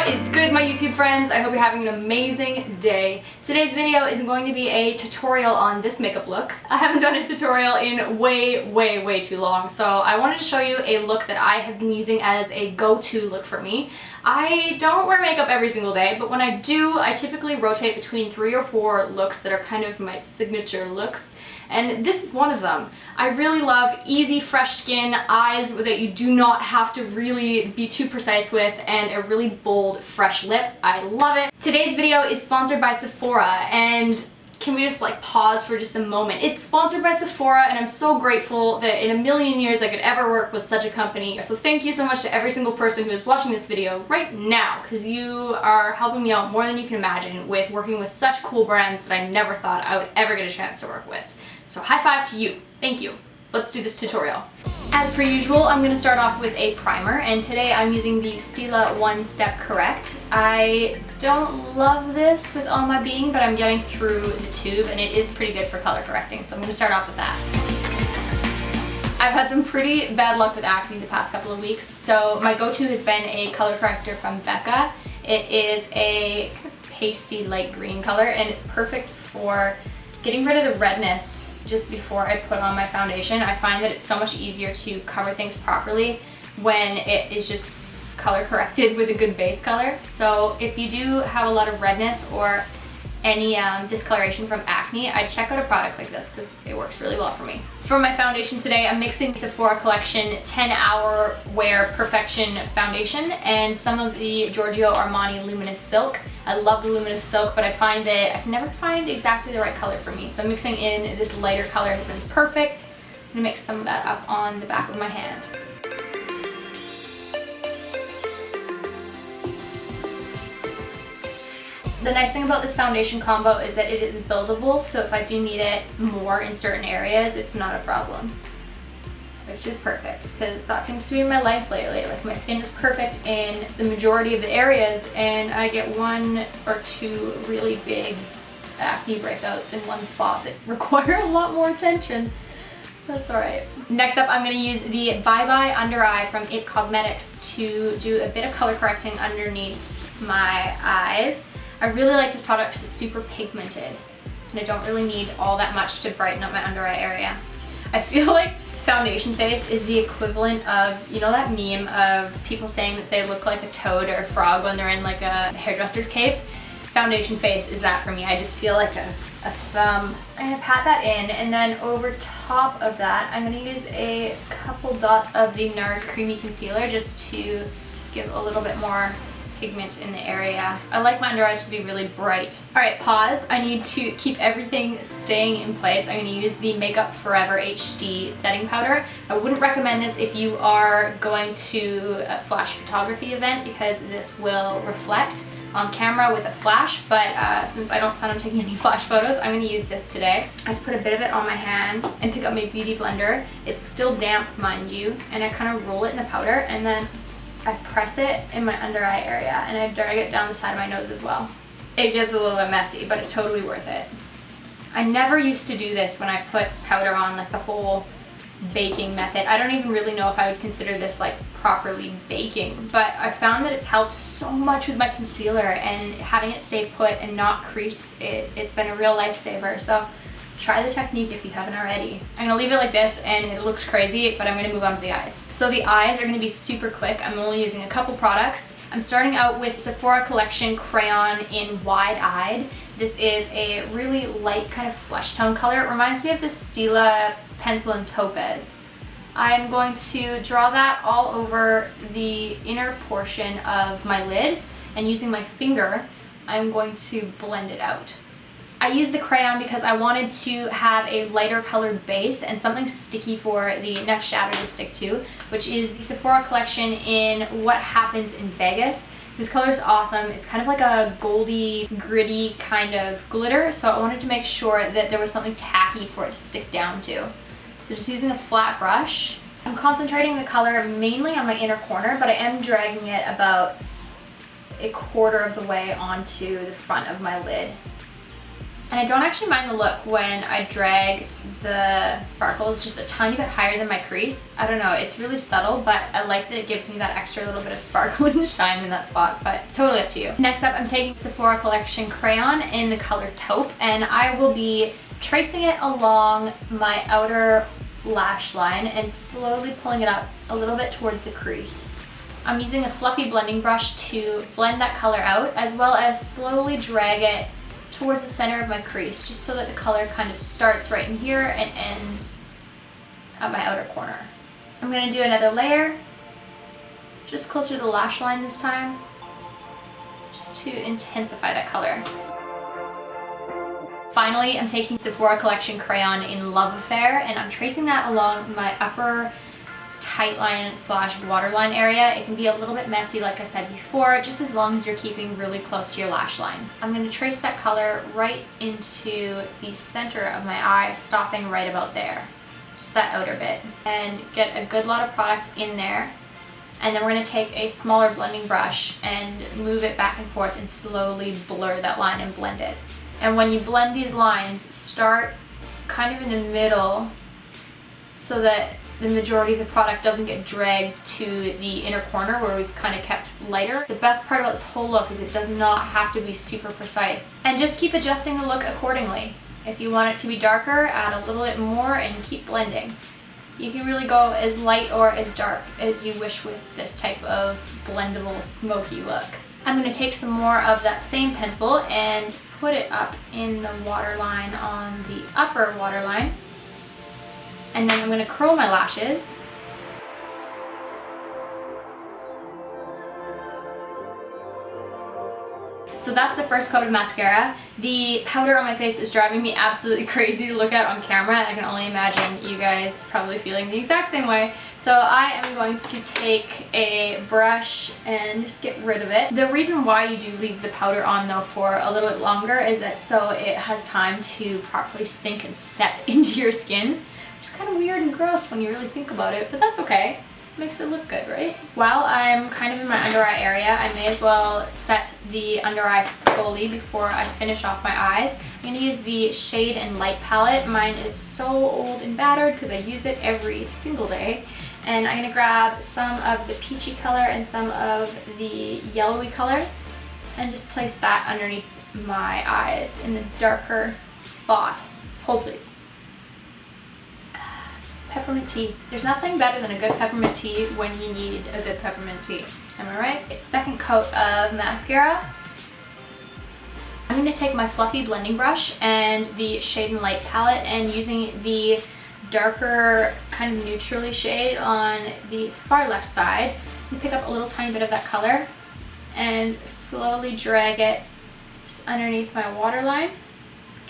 What is good, my YouTube friends? I hope you're having an amazing day. Today's video is going to be a tutorial on this makeup look. I haven't done a tutorial in way too long, so I wanted to show you a look that I have been using as a go-to look for me. I don't wear makeup every single day, but when I do, I typically rotate between 3 or 4 looks that are kind of my signature looks. And this is one of them. I really love easy, fresh skin, eyes that you do not have to really be too precise with, and a really bold, fresh lip. I love it. Today's video is sponsored by Sephora, and can we just pause for just a moment? It's sponsored by Sephora, and I'm so grateful that in a million years I could ever work with such a company. So thank you so much to every single person who is watching this video right now, because you are helping me out more than you can imagine with working with such cool brands that I never thought I would ever get a chance to work with. So high five to you. Thank you. Let's do this tutorial. As per usual, I'm going to start off with a primer, and today I'm using the Stila One Step Correct. I don't love this with all my being, but I'm getting through the tube, and it is pretty good for color correcting, so I'm going to start off with that. I've had some pretty bad luck with acne the past couple of weeks, so my go-to has been a color corrector from Becca. It is a pasty light green color, and it's perfect for getting rid of the redness just before I put on my foundation. I find that it's so much easier to cover things properly when it is just color corrected with a good base color. So if you do have a lot of redness or any discoloration from acne, I'd check out a product like this because it works really well for me. For my foundation today, I'm mixing Sephora Collection 10 Hour Wear Perfection Foundation and some of the Giorgio Armani Luminous Silk. I love the Luminous Silk, but I find that I can never find exactly the right color for me. So mixing in this lighter color has been perfect. I'm gonna mix some of that up on the back of my hand. The nice thing about this foundation combo is that it is buildable, so if I do need it more in certain areas, it's not a problem. Which is perfect, because that seems to be my life lately. Like, my skin is perfect in the majority of the areas, and I get 1 or 2 really big acne breakouts in one spot that require a lot more attention. That's alright. Next up, I'm going to use the Bye Bye Under Eye from IT Cosmetics to do a bit of color correcting underneath my eyes. I really like this product because it's super pigmented, and I don't really need all that much to brighten up my under eye area. I feel like foundation face is the equivalent of, you know, that meme of people saying that they look like a toad or a frog when they're in like a hairdresser's cape? Foundation face is that for me. I just feel like a thumb. I'm gonna pat that in, and then over top of that, I'm gonna use a couple dots of the NARS Creamy Concealer just to give a little bit more pigment in the area. I like my under eyes to be really bright. Alright, pause. I need to keep everything staying in place. I'm going to use the Makeup Forever HD setting powder. I wouldn't recommend this if you are going to a flash photography event, because this will reflect on camera with a flash, but since I don't plan on taking any flash photos, I'm going to use this today. I just put a bit of it on my hand and pick up my beauty blender. It's still damp, mind you, and I kind of roll it in the powder, and then I press it in my under eye area, and I drag it down the side of my nose as well. It gets a little bit messy, but it's totally worth it. I never used to do this when I put powder on, like the whole baking method. I don't even really know if I would consider this like properly baking, but I found that it's helped so much with my concealer, and having it stay put and not crease, it's been a real lifesaver. So try the technique if you haven't already. I'm gonna leave it like this, and it looks crazy, but I'm gonna move on to the eyes. So the eyes are gonna be super quick. I'm only using a couple products. I'm starting out with Sephora Collection Crayon in Wide Eyed. This is a really light kind of flesh tone color. It reminds me of the Stila Pencil in Topaz. I'm going to draw that all over the inner portion of my lid, and using my finger, I'm going to blend it out. I used the crayon because I wanted to have a lighter colored base and something sticky for the next shadow to stick to, which is the Sephora Collection in What Happens in Vegas. This color is awesome. It's kind of like a goldy, gritty kind of glitter, so I wanted to make sure that there was something tacky for it to stick down to. So just using a flat brush, I'm concentrating the color mainly on my inner corner, but I am dragging it about 1/4 of the way onto the front of my lid. And I don't actually mind the look when I drag the sparkles just a tiny bit higher than my crease. I don't know, it's really subtle, but I like that it gives me that extra little bit of sparkle and shine in that spot, but totally up to you. Next up, I'm taking Sephora Collection Crayon in the color Taupe, and I will be tracing it along my outer lash line and slowly pulling it up a little bit towards the crease. I'm using a fluffy blending brush to blend that color out, as well as slowly drag it towards the center of my crease, just so that the color kind of starts right in here and ends at my outer corner. I'm going to do another layer, just closer to the lash line this time, just to intensify that color. Finally, I'm taking Sephora Collection Crayon in Love Affair, and I'm tracing that along my upper tight line slash waterline area. It can be a little bit messy, like I said before, just as long as you're keeping really close to your lash line. I'm going to trace that color right into the center of my eye, stopping right about there, just that outer bit, and get a good lot of product in there. And then we're going to take a smaller blending brush and move it back and forth and slowly blur that line and blend it. And when you blend these lines, start kind of in the middle so that the majority of the product doesn't get dragged to the inner corner where we've kind of kept lighter. The best part about this whole look is it does not have to be super precise. And just keep adjusting the look accordingly. If you want it to be darker, add a little bit more and keep blending. You can really go as light or as dark as you wish with this type of blendable smoky look. I'm going to take some more of that same pencil and put it up in the waterline on the upper waterline. And then I'm going to curl my lashes. So that's the first coat of mascara. The powder on my face is driving me absolutely crazy to look at on camera, and I can only imagine you guys probably feeling the exact same way. So I am going to take a brush and just get rid of it. The reason why you do leave the powder on though for a little bit longer is that so it has time to properly sink and set into your skin. Which is kind of weird and gross when you really think about it, but that's okay. Makes it look good, right? While I'm kind of in my under eye area, I may as well set the under eye fully before I finish off my eyes. I'm going to use the Shade and Light palette. Mine is so old and battered because I use it every single day. And I'm going to grab some of the peachy color and some of the yellowy color and just place that underneath my eyes in the darker spot. Hold please. Peppermint tea. There's nothing better than a good peppermint tea when you need a good peppermint tea. Am I right? A second coat of mascara. I'm going to take my fluffy blending brush and the Shade and Light palette, and using the darker kind of neutrally shade on the far left side, and pick up a little tiny bit of that color and slowly drag it just underneath my waterline,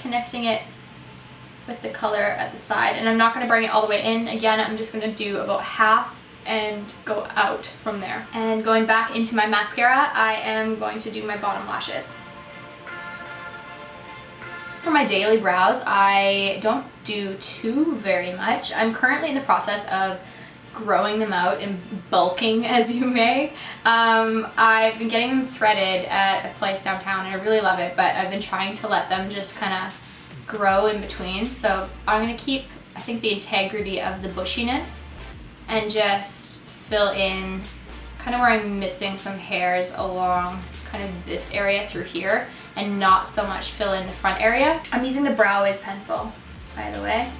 connecting it with the color at the side. And I'm not going to bring it all the way in. Again, I'm just going to do about half and go out from there. And going back into my mascara, I am going to do my bottom lashes. For my daily brows, I don't do too very much. I'm currently in the process of growing them out and bulking, as you may. I've been getting them threaded at a place downtown and I really love it, but I've been trying to let them just kind of grow in between. So I'm going to keep, I think, the integrity of the bushiness and just fill in kind of where I'm missing some hairs along kind of this area through here, and not so much fill in the front area. I'm using the Brow Wiz pencil, by the way.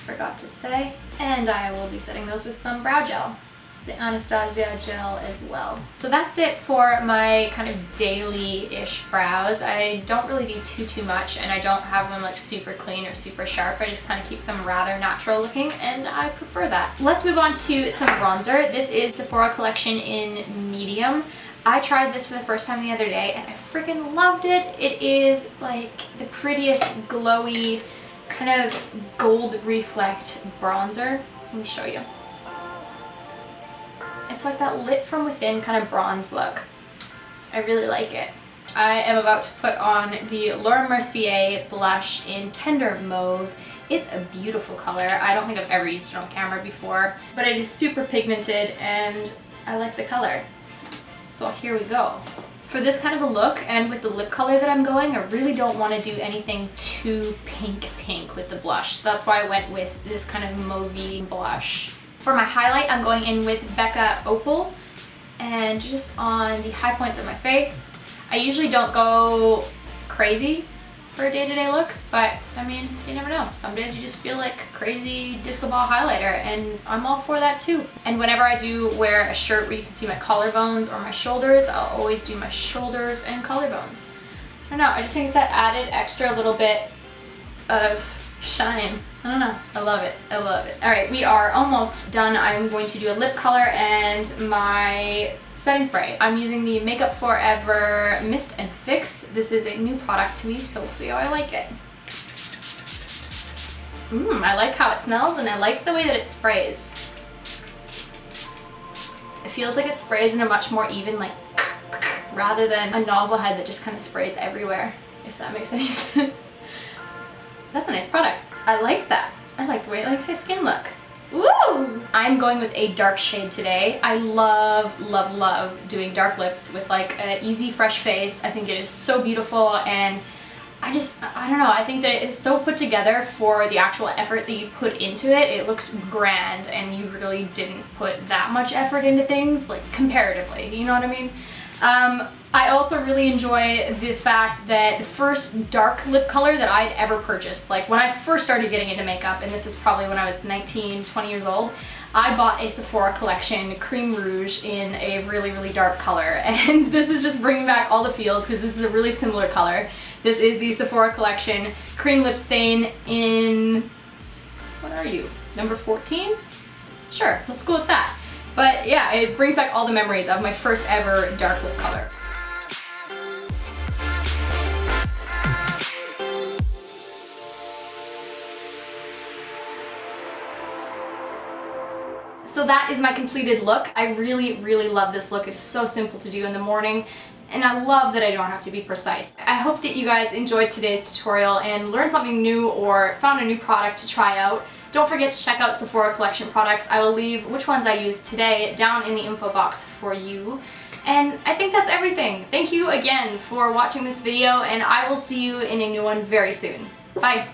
Forgot to say. And I will be setting those with some brow gel. It's the Anastasia gel as well. So that's it for my kind of daily-ish brows. I don't really do too much, and I don't have them like super clean or super sharp. I just kind of keep them rather natural looking, and I prefer that. Let's move on to some bronzer. This is Sephora Collection in medium. I tried this for the first time the other day and I freaking loved it. It is like the prettiest glowy kind of gold reflect bronzer. Let me show you. It's like that lit from within kind of bronze look. I really like it. I am about to put on the Laura Mercier blush in Tender Mauve. It's a beautiful color. I don't think I've ever used it on camera before, but it is super pigmented and I like the color. So here we go. For this kind of a look and with the lip color that I'm going, I really don't want to do anything too pink with the blush. So that's why I went with this kind of mauvey blush. For my highlight, I'm going in with Becca Opal and just on the high points of my face. I usually don't go crazy for day-to-day looks, but I mean, you never know. Some days you just feel like crazy disco ball highlighter, and I'm all for that too. And whenever I do wear a shirt where you can see my collarbones or my shoulders, I'll always do my shoulders and collarbones. I don't know, I just think it's that added extra little bit of shine. I don't know, I love it, I love it. All right, we are almost done. I'm going to do a lip color and my setting spray. I'm using the Makeup Forever Mist and Fix. This is a new product to me, so we'll see how I like it. I like how it smells and I like the way that it sprays. It feels like it sprays in a much more even, like, rather than a nozzle head that just kind of sprays everywhere, if that makes any sense. That's a nice product. I like that. I like the way it makes my skin look. Woo! I'm going with a dark shade today. I love, love, love doing dark lips with like an easy, fresh face. I think it is so beautiful, and I don't know, I think that it is so put together for the actual effort that you put into it. It looks grand, and you really didn't put that much effort into things, like comparatively, you know what I mean? I also really enjoy the fact that the first dark lip color that I'd ever purchased, like when I first started getting into makeup, and this was probably when I was 19, 20 years old, I bought a Sephora Collection Cream Rouge in a really, really dark color. And this is just bringing back all the feels because this is a really similar color. This is the Sephora Collection Cream Lip Stain in, what are you, number 14? Sure, let's go with that. But yeah, it brings back all the memories of my first ever dark lip color. So that is my completed look. I really, really love this look. It's so simple to do in the morning, and I love that I don't have to be precise. I hope that you guys enjoyed today's tutorial and learned something new or found a new product to try out. Don't forget to check out Sephora Collection products. I will leave which ones I used today down in the info box for you. And I think that's everything. Thank you again for watching this video, and I will see you in a new one very soon. Bye!